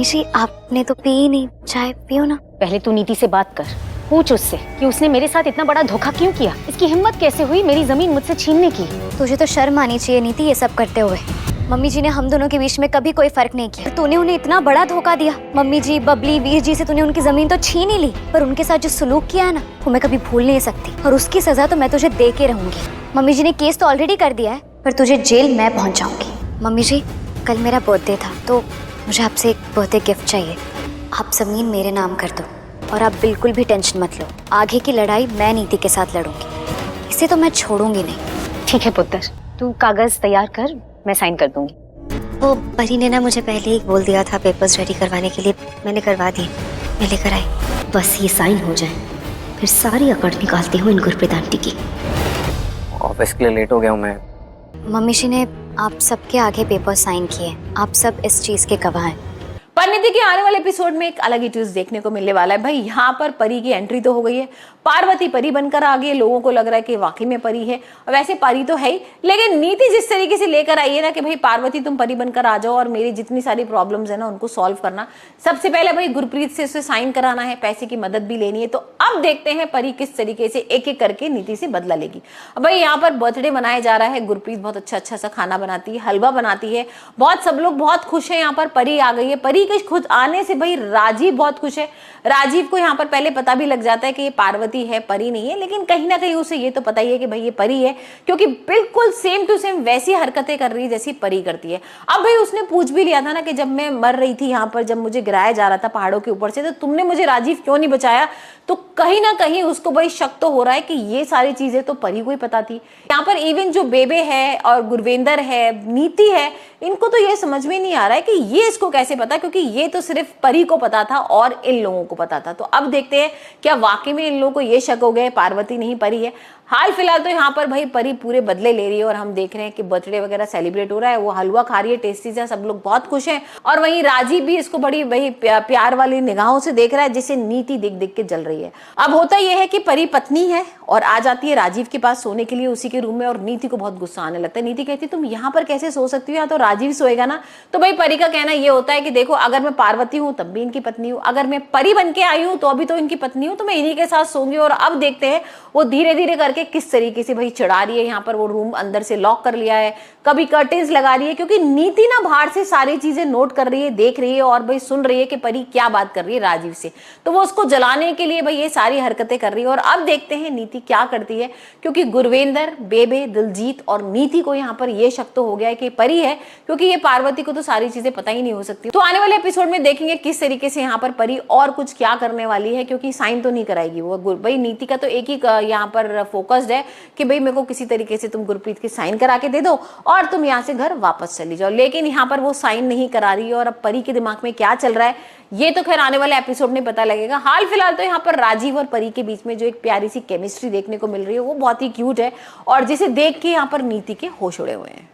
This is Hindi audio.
मम्मी जी आपने तो पी ही नहीं, चाय पियो ना। पहले तू नीति से बात कर, पूछ उससे कि उसने मेरे साथ इतना बड़ा धोखा क्यों किया। इसकी हिम्मत कैसे हुई मेरी जमीन मुझसे छीनने की। तुझे तो शर्म आनी चाहिए नीति ये सब करते हुए। मम्मी जी ने हम दोनों के बीच में कभी कोई फर्क नहीं किया। तूने उन्हें इतना बड़ा धोखा दिया। मम्मी जी, बबली, वीर जी से तूने उनकी जमीन तो छीन ही ली, पर उनके साथ जो सलूक किया है ना, वो मैं कभी भूल नहीं सकती और उसकी सजा तो मैं तुझे दे के रहूंगी। मम्मी जी ने केस तो ऑलरेडी कर दिया है, पर तुझे जेल मैं पहुंचाऊंगी। मम्मी जी, कल मेरा बर्थडे था तो मुझे आपसे एक बर्थडे गिफ्ट चाहिए। आप जमीन मेरे नाम कर दो और आप बिल्कुल भी टेंशन मत लो। आगे की लड़ाई मैं नीति के साथ लड़ूंगी, इसे तो मैं छोड़ूंगी नहीं। ठीक है पुत्र, तू कागज तैयार कर, मैं साइन कर दूंगी। वो परी ने ना मुझे पहले ही बोल दिया था पेपर्स रेडी करवाने के लिए, मैंने करवा दिए, मैं लेकर आई। बस ये साइन हो जाए फिर सारी अकड़ निकालती हूँ इन गुरप्रीत आंटी की। ऑफिस के लिए लेट हो गया हूँ मैं। मम्मी जी ने आप सबके आगे पेपर साइन किए, आप सब इस चीज के गवाह हैं। परिणीति के आने वाले एपिसोड में एक अलग ही चीज देखने को मिलने वाला है। भाई यहाँ पर परी की एंट्री तो हो गई है, पार्वती परी बनकर आ गई है, लोगों को लग रहा है कि वाकई में परी है और वैसे परी तो है ही, लेकिन नीति जिस तरीके से लेकर आई है ना कि भाई पार्वती तुम परी बनकर आ जाओ और मेरी जितनी सारी प्रॉब्लम्स है ना उनको सॉल्व करना। सबसे पहले भाई गुरप्रीत से उसे साइन कराना है, पैसे की मदद भी लेनी है। तो अब देखते हैं परी किस तरीके से एक एक करके नीति से बदला लेगी। अब भाई यहाँ पर बर्थडे मनाया जा रहा है, गुरप्रीत बहुत अच्छा सा खाना बनाती है, हलवा बनाती है, बहुत सब लोग बहुत खुश है। यहाँ पर परी आ गई है, परी के खुद आने से भाई राजीव बहुत खुश है। राजीव को यहाँ पर पहले पता भी लग जाता है कि ये पार्वती है, परी नहीं है, लेकिन कहीं ना कहीं उसे ये तो पता ही है कि भाई ये परी है, क्योंकि बिल्कुल सेम टू सेम वैसी हरकतें कर रही है जैसी परी करती है। अब भाई उसने पूछ भी लिया था ना कि जब मैं मर रही थी यहाँ पर, जब मुझे गिराया जा रहा था पहाड़ों के ऊपर से, तो तुमने मुझे राजीव क्यों नहीं बचाया। तो कहीं ना कहीं उसको भाई शक तो हो रहा है कि ये सारी चीजें तो परी को ही पता थी। यहाँ पर इवन जो बेबे है और गुरविंदर है, नीति है, इनको तो ये समझ में नहीं आ रहा है कि ये इसको कैसे पता, क्योंकि ये तो सिर्फ परी को पता था और इन लोगों को पता था। तो अब देखते हैं क्या वाकई में इन लोगों को ये शक हो गया पार्वती नहीं परी है। हाल फिलहाल तो यहाँ पर भाई परी पूरे बदले ले रही है और हम देख रहे हैं कि बर्थडे वगैरह सेलिब्रेट हो रहा है, वो हलवा खा रही है टेस्टी सा, सब लोग बहुत खुश हैं। और वहीं राजीव भी इसको बड़ी वही प्यार वाली निगाहों से देख रहा है, जिसे नीति देख देख के जल रही है। अब होता यह है कि परी पत्नी है और आ जाती है राजीव के पास सोने के लिए उसी के रूम में, और नीति को बहुत गुस्सा आने लगता है। नीति कहती है तुम यहाँ पर कैसे सो सकती हो, यहाँ तो राजीव सोएगा ना। तो भाई परी का कहना ये होता है कि देखो अगर मैं पार्वती हूँ तब भी इनकी पत्नी हूँ, अगर मैं परी बन के आई हूँ तो अभी तो इनकी पत्नी हूँ, तो मैं इन्हीं के साथ सोऊंगी। और अब देखते हैं वो धीरे धीरे करके किस तरीके से भाई चढ़ा रही है। यहाँ पर वो रूम अंदर से लॉक कर लिया है, कभी कर्टेन्स लगा रही है, क्योंकि नीति ना बाहर से सारी चीजें नोट कर रही है, देख रही है और भाई सुन रही है कि परी क्या बात कर रही है राजीव से। तो वो उसको जलाने के लिए भाई ये सारी हरकतें कर रही है। और अब देखते हैं नीति क्या करती है, क्योंकि गुरविंदर, बेबे, दिलजीत और नीति को यहाँ पर ये शक तो हो गया है कि परी है, क्योंकि ये पार्वती को तो सारी चीजें पता ही नहीं हो सकती। तो आने वाले एपिसोड में देखेंगे किस तरीके से यहाँ पर परी और कुछ क्या करने वाली है, क्योंकि साइन तो नहीं कराएगी वो। भाई नीति का तो एक ही यहाँ पर फोकस्ड है कि भाई मेरे को किसी तरीके से तुम गुरप्रीत की साइन करा के दे दो और तुम यहाँ से घर वापस चली जाओ, लेकिन यहाँ पर वो साइन नहीं करा रही है। और अब परी के दिमाग में क्या चल रहा है ये तो खैर आने वाले एपिसोड में पता लगेगा। हाल फिलहाल तो यहाँ पर राजीव और परी के बीच में जो एक प्यारी सी केमिस्ट्री देखने को मिल रही है वो बहुत ही क्यूट है और जिसे देख के यहाँ पर नीति के होश उड़े हुए हैं।